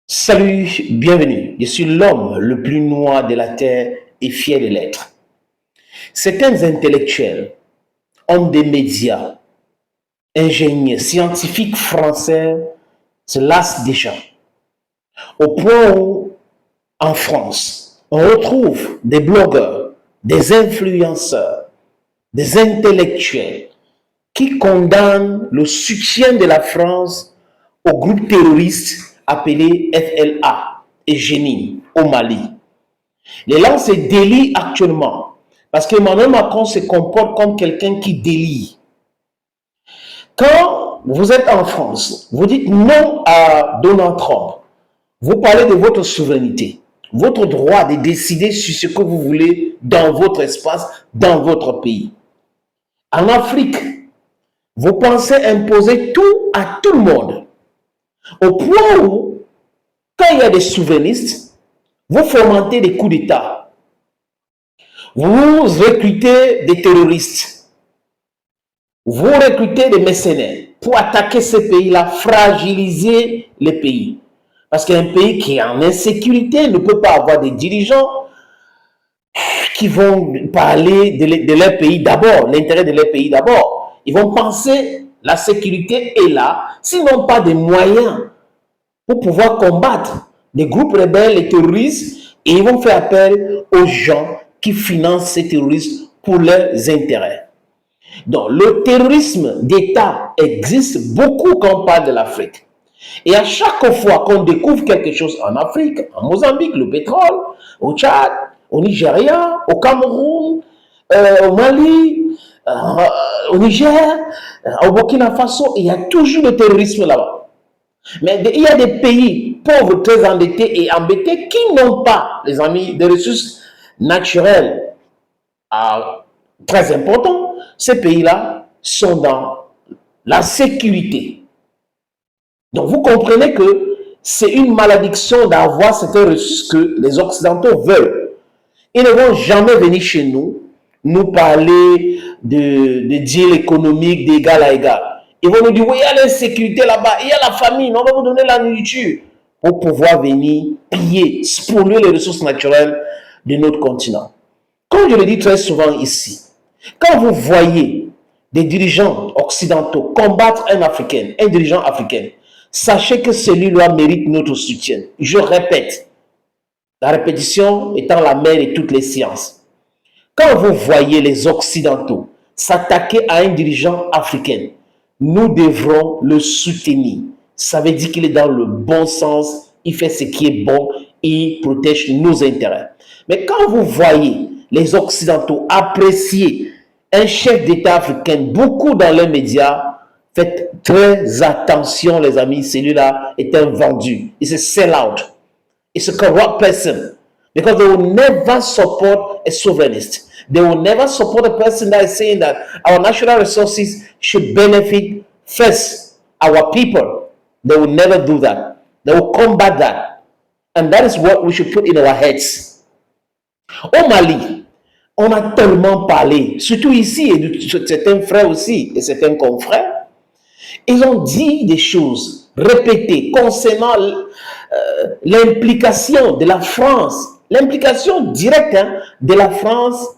Salut, bienvenue. Je suis l'homme le plus noir de la terre et fier de l'être. Certains intellectuels, hommes des médias, ingénieurs, scientifiques français se lassent déjà. Au point où, en France, on retrouve des blogueurs, des influenceurs, des intellectuels qui condamnent le soutien de la France au groupe terroriste appelé FLA et Jenin au Mali. Les langues se délient actuellement parce que Emmanuel Macron se comporte comme quelqu'un qui délie. Quand vous êtes en France, vous dites non à Donald Trump, vous parlez de votre souveraineté, votre droit de décider sur ce que vous voulez dans votre espace, dans votre pays. En Afrique, vous pensez imposer tout à tout le monde, au point où, quand il y a des souverainistes, vous fomentez des coups d'État. Vous recrutez des terroristes. Vous recrutez des mercenaires pour attaquer ces pays-là, fragiliser les pays. Parce qu'un pays qui est en insécurité ne peut pas avoir des dirigeants qui vont parler de leur pays d'abord, l'intérêt de leur pays d'abord. Ils vont penser la sécurité est là, sinon pas des moyens pour pouvoir combattre les groupes rebelles, les terroristes, et ils vont faire appel aux gens qui financent ces terroristes pour leurs intérêts. Donc, le terrorisme d'État existe beaucoup quand on parle de l'Afrique. Et à chaque fois qu'on découvre quelque chose en Afrique, en Mozambique, le pétrole, au Tchad, au Nigeria, au Cameroun, au Mali, au Niger, au Burkina Faso, il y a toujours le terrorisme là-bas. Mais il y a des pays pauvres, très endettés et embêtés qui n'ont pas, les amis, des ressources naturelles très importantes. Ces pays-là sont dans la sécurité. Donc vous comprenez que c'est une malédiction d'avoir certaines ressources que les Occidentaux veulent. Ils ne vont jamais venir chez nous parler de deal économique d'égal à égal. Ils vont nous dire, oui, il y a l'insécurité là-bas, il y a la famine, on va vous donner la nourriture pour pouvoir venir piller, spolier les ressources naturelles de notre continent. Comme je le dis très souvent ici, quand vous voyez des dirigeants occidentaux combattre un Africain, un dirigeant africain, sachez que celui-là mérite notre soutien. Je répète, la répétition étant la mère de toutes les sciences. Quand vous voyez les Occidentaux s'attaquer à un dirigeant africain, nous devrons le soutenir. Ça veut dire qu'il est dans le bon sens, il fait ce qui est bon, il protège nos intérêts. Mais quand vous voyez les Occidentaux apprécier un chef d'État africain, beaucoup dans les médias, faites très attention les amis, celui-là est un vendu. It's a sell-out. It's a corrupt person. Because they will never support a sovereignist. They will never support a person that is saying that our natural resources should benefit first our people. They will never do that. They will combat that. And that is what we should put in our heads. Au Mali, on a tellement parlé, surtout ici, et de certains frères aussi, et certains confrères, ils ont dit des choses répétées concernant l'implication de la France, l'implication directe de la France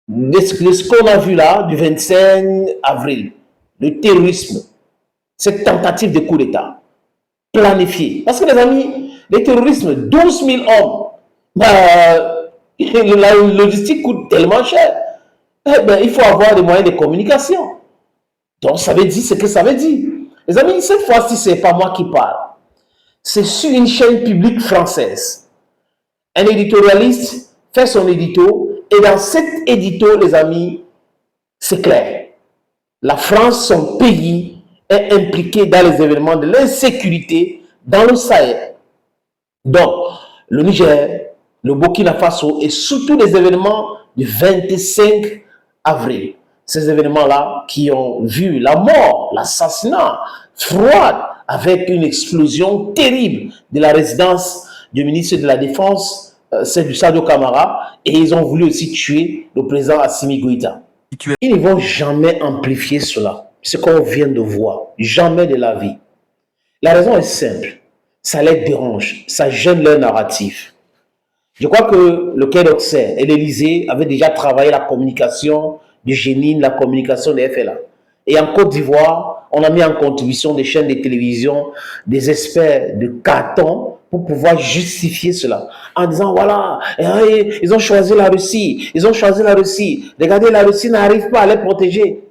de ce qu'on a vu là du 25 avril, le terrorisme, cette tentative de coup d'État planifiée. Parce que les amis, le terrorisme, 12 000 hommes, la logistique coûte tellement cher. Eh bien, il faut avoir des moyens de communication. Donc, ça veut dire ce que ça veut dire. Les amis, cette fois-ci, ce n'est pas moi qui parle. C'est sur une chaîne publique française. Un éditorialiste fait son édito et dans cet édito, les amis, c'est clair. La France, son pays, est impliqué dans les événements de l'insécurité dans le Sahel. Donc, le Niger, le Burkina Faso et surtout les événements du 25 avril. Ces événements-là qui ont vu la mort, l'assassinat froid avec une explosion terrible de la résidence du ministre de la Défense, c'est du Sadio Kamara, et ils ont voulu aussi tuer le président Assimi Goïta. Ils ne vont jamais amplifier cela, ce qu'on vient de voir, jamais de la vie. La raison est simple, ça les dérange, ça gêne leur narratif. Je crois que le Quai d'Orsay et l'Élysée avaient déjà travaillé la communication du Génine, la communication des FLA. Et en Côte d'Ivoire, on a mis en contribution des chaînes de télévision, des experts de carton pour pouvoir justifier cela. En disant, voilà, ils ont choisi la Russie, ils ont choisi la Russie. Regardez, la Russie n'arrive pas à les protéger.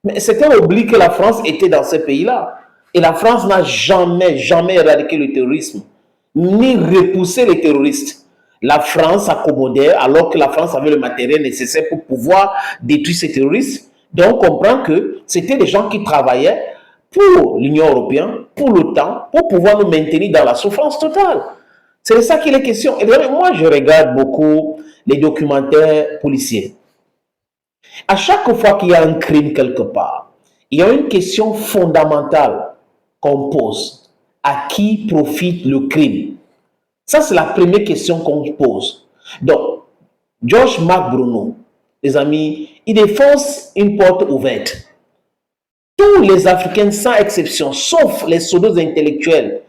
Mais c'était oublié que la France était dans ces pays-là. Et la France n'a jamais, jamais éradiqué le terrorisme, ni repoussé les terroristes. La France accommodait alors que la France avait le matériel nécessaire pour pouvoir détruire ces terroristes. Donc, on comprend que c'était des gens qui travaillaient pour l'Union européenne, pour l'OTAN, pour pouvoir nous maintenir dans la souffrance totale. C'est de ça qu'il est question. Et moi, je regarde beaucoup les documentaires policiers. À chaque fois qu'il y a un crime quelque part, il y a une question fondamentale qu'on pose. À qui profite le crime? Ça, c'est la première question qu'on pose. Donc, George Marc Bruno, les amis, il défonce une porte ouverte. Tous les Africains, sans exception, sauf les sodos intellectuels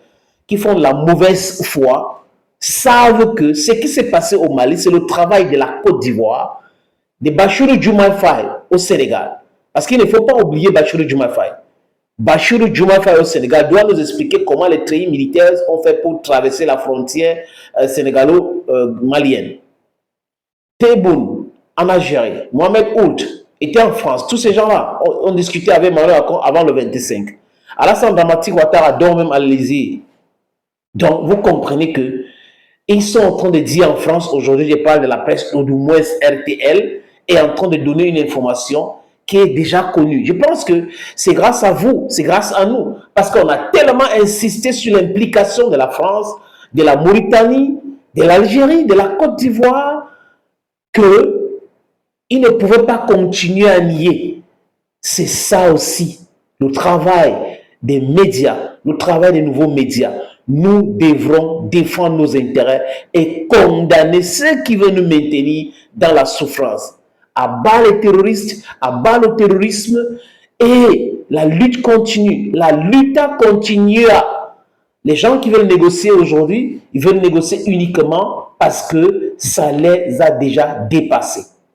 qui font de la mauvaise foi, savent que ce qui s'est passé au Mali, c'est le travail de la Côte d'Ivoire, de Bassirou Diomaye Faye au Sénégal. Parce qu'il ne faut pas oublier Bassirou Diomaye Faye. Bassirou Diomaye Faye au Sénégal doit nous expliquer comment les treillis militaires ont fait pour traverser la frontière sénégalo-malienne. Tebboune en Algérie, Mohamed Ould était en France. Tous ces gens-là ont discuté avec Emmanuel Macron avant le 25. Alassane Dramati Ouattara dort même à l'Élysée. Donc, vous comprenez que ils sont en train de dire en France, aujourd'hui, je parle de la presse, ou du moins RTL, est en train de donner une information qui est déjà connue. Je pense que c'est grâce à vous, c'est grâce à nous, parce qu'on a tellement insisté sur l'implication de la France, de la Mauritanie, de l'Algérie, de la Côte d'Ivoire, qu'ils ne pouvaient pas continuer à nier. C'est ça aussi, le travail des médias, le travail des nouveaux médias. Nous devrons défendre nos intérêts et condamner ceux qui veulent nous maintenir dans la souffrance. À bas les terroristes, à bas le terrorisme, et la lutte continue. La lutte continuera. Les gens qui veulent négocier aujourd'hui, ils veulent négocier uniquement parce que ça les a déjà dépassés.